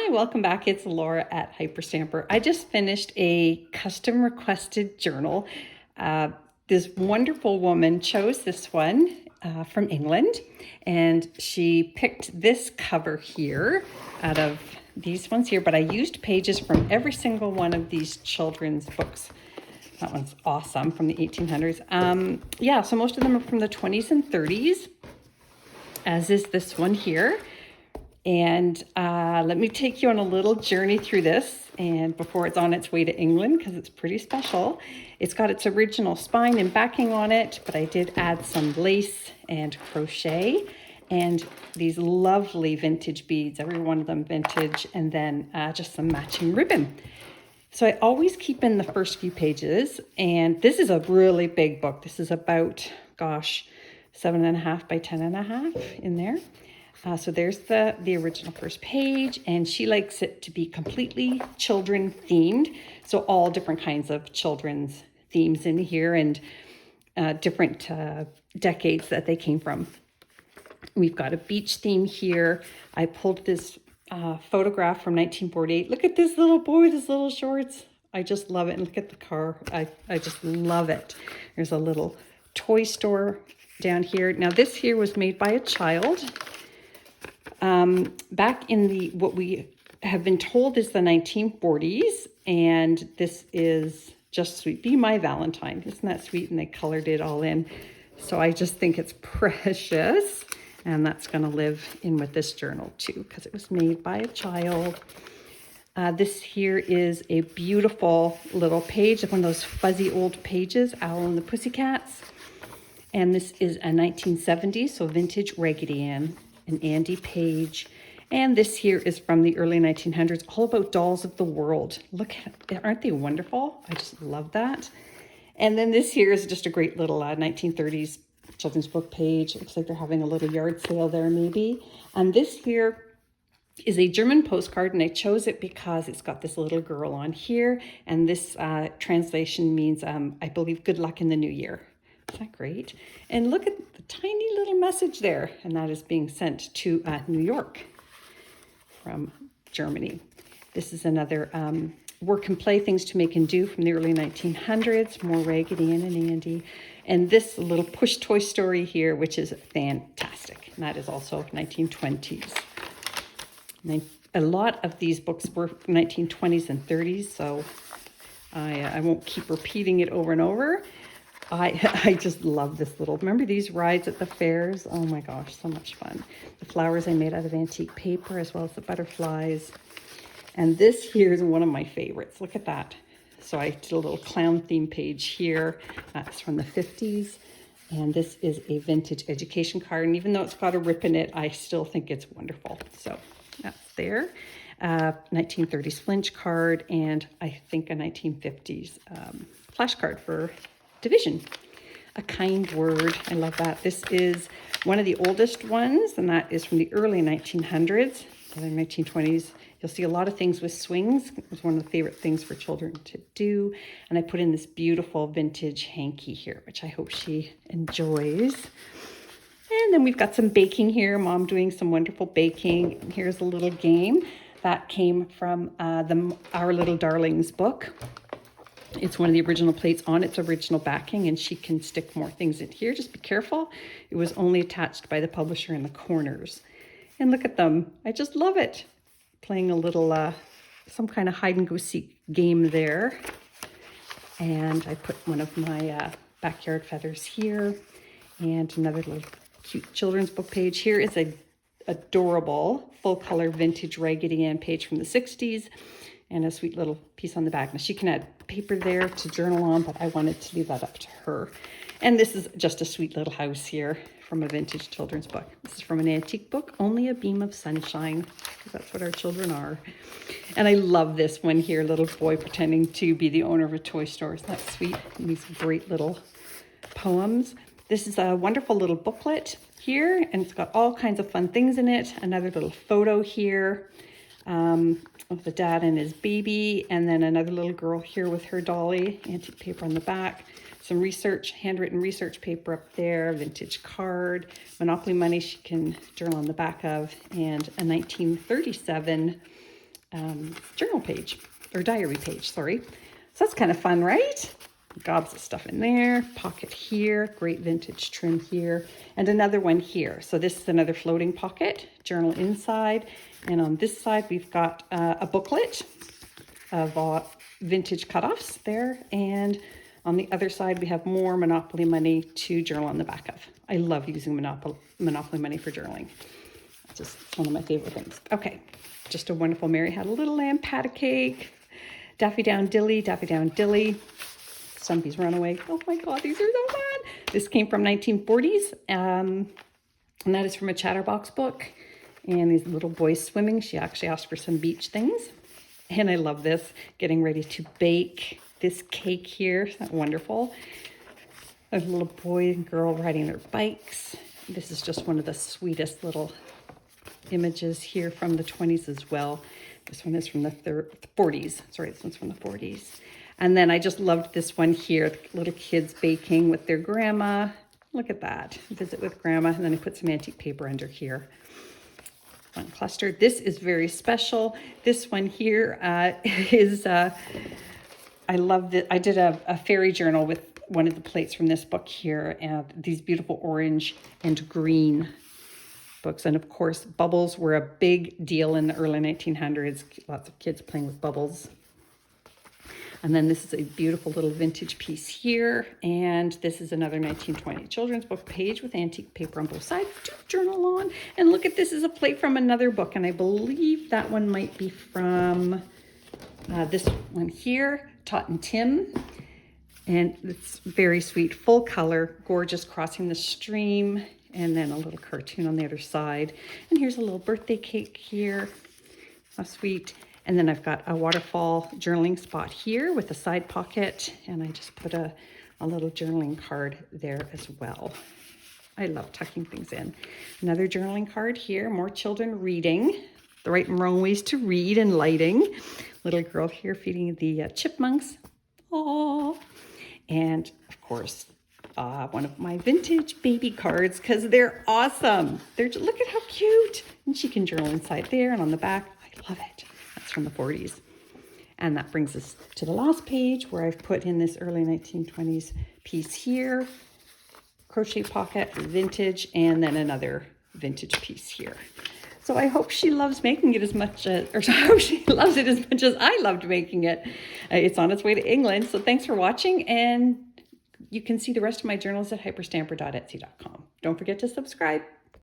Hi, welcome back. It's Laura at Hyperstamper. I just finished a custom requested journal. This wonderful woman chose this one from England, and she picked this cover here out of these ones here, but I used pages from every single one of these children's books. That one's awesome, from the 1800s. Yeah, so most of them are from the 20s and 30s, as is this one here. And let me take you on a little journey through this, and before it's on its way to England, because it's pretty special. It's got its original spine and backing on it, but I did add some lace and crochet and these lovely vintage beads, every one of them vintage, and then just some matching ribbon. So I always keep in the first few pages, and this is a really big book. This is about, gosh, 7.5 by 10.5 in there. So there's the original first page, and she likes it to be completely children themed. So all different kinds of children's themes in here, and different decades that they came from. We've got a beach theme here. I pulled this photograph from 1948. Look at this little boy, his little shorts. I just love it. And look at the car. I just love it. There's a little toy store down here. Now this here was made by a child. Back in what we have been told is the 1940s, and this is Just Sweet, Be My Valentine. Isn't that sweet? And they colored it all in. So I just think it's precious, and that's going to live in with this journal too, because it was made by a child. This here is a beautiful little page, one of those fuzzy old pages, Owl and the Pussycats. And this is a 1970s, so vintage Raggedy Ann. An Andy page, and this here is from the early 1900s, all about dolls of the world. Look at, aren't they wonderful? I just love that. And then this here is just a great little 1930s children's book page. It looks like they're having a little yard sale there maybe. And this here is a German postcard, and I chose it because it's got this little girl on here, and this translation means, I believe, good luck in the new year. Isn't that great? And look at the tiny little message there, and that is being sent to New York from Germany. This is another work and play, things to make and do from the early 1900s, more Raggedy Ann and Andy. And this little push toy story here, which is fantastic, and that is also 1920s. A lot of these books were 1920s and 30s, so I won't keep repeating it over and over. I just love this little, remember these rides at the fairs? Oh my gosh, so much fun. The flowers I made out of antique paper, as well as the butterflies. And this here is one of my favorites. Look at that. So I did a little clown theme page here. That's from the 50s. And this is a vintage education card. And even though it's got a rip in it, I still think it's wonderful. So that's there. 1930s flinch card, and I think a 1950s flashcard for division. A kind word. I love that. This is one of the oldest ones, and that is from the early 1900s. In the 1920s, you'll see a lot of things with swings. It was one of the favorite things for children to do. And I put in this beautiful vintage hanky here, which I hope she enjoys. And then we've got some baking here. Mom doing some wonderful baking. Here's a little game that came from Our Little Darlings book. It's one of the original plates on its original backing, and she can stick more things in here. Just be careful. It was only attached by the publisher in the corners. And look at them. I just love it. Playing a little, some kind of hide and go seek game there. And I put one of my backyard feathers here, and another little cute children's book page. Here is a adorable full color vintage Raggedy Ann page from the 60s. And a sweet little piece on the back. Now she can add paper there to journal on, but I wanted to leave that up to her. And this is just a sweet little house here from a vintage children's book. This is from an antique book, Only a Beam of Sunshine, because that's what our children are. And I love this one here, little boy pretending to be the owner of a toy store. Isn't that sweet? And these great little poems. This is a wonderful little booklet here, and it's got all kinds of fun things in it. Another little photo here. Of the dad and his baby, and then another little girl here with her dolly, antique paper on the back, some research, handwritten research paper up there, vintage card, Monopoly money she can journal on the back of, and a 1937 journal page, or diary page, sorry. So that's kind of fun, right? Gobs of stuff in there, pocket here, great vintage trim here, and another one here. So this is another floating pocket, journal inside. And on this side, we've got a booklet of vintage cutoffs there. And on the other side, we have more Monopoly money to journal on the back of. I love using Monopoly money for journaling. It's just one of my favorite things. Okay, just a wonderful Mary Had a Little Lamb pat a cake. Daffy Down Dilly, Daffy Down Dilly. Stumpy's Runaway. Oh my God, these are so fun. This came from 1940s, and that is from a Chatterbox book. And these little boys swimming. She actually asked for some beach things. And I love this, getting ready to bake this cake here. Isn't that wonderful? A little boy and girl riding their bikes. This is just one of the sweetest little images here from the 20s as well. This one is from the 40s. Sorry, this one's from the 40s. And then I just loved this one here, the little kids baking with their grandma. Look at that, visit with grandma. And then I put some antique paper under here. One cluster. This is very special. This one here is, I loved it. I did a fairy journal with one of the plates from this book here, and these beautiful orange and green books. And of course, bubbles were a big deal in the early 1900s. Lots of kids playing with bubbles. And then this is a beautiful little vintage piece here. And this is another 1920 children's book page with antique paper on both sides to journal on. And look at this is a plate from another book. And I believe that one might be from this one here, Tot and Tim. And it's very sweet, full color, gorgeous, crossing the stream. And then a little cartoon on the other side. And here's a little birthday cake here. How sweet. And then I've got a waterfall journaling spot here with a side pocket. And I just put a little journaling card there as well. I love tucking things in. Another journaling card here, more children reading. The right and wrong ways to read and lighting. Little girl here feeding the chipmunks. Aww. And of course, one of my vintage baby cards because they're awesome. Look at how cute. And she can journal inside there and on the back. I love it. That's from the 40s. And that brings us to the last page where I've put in this early 1920s piece here. Crochet pocket, vintage, and then another vintage piece here. So I hope she loves making it as much as, or I hope she loves it as much as I loved making it. It's on its way to England. So thanks for watching. And you can see the rest of my journals at hyperstamper.etsy.com. Don't forget to subscribe.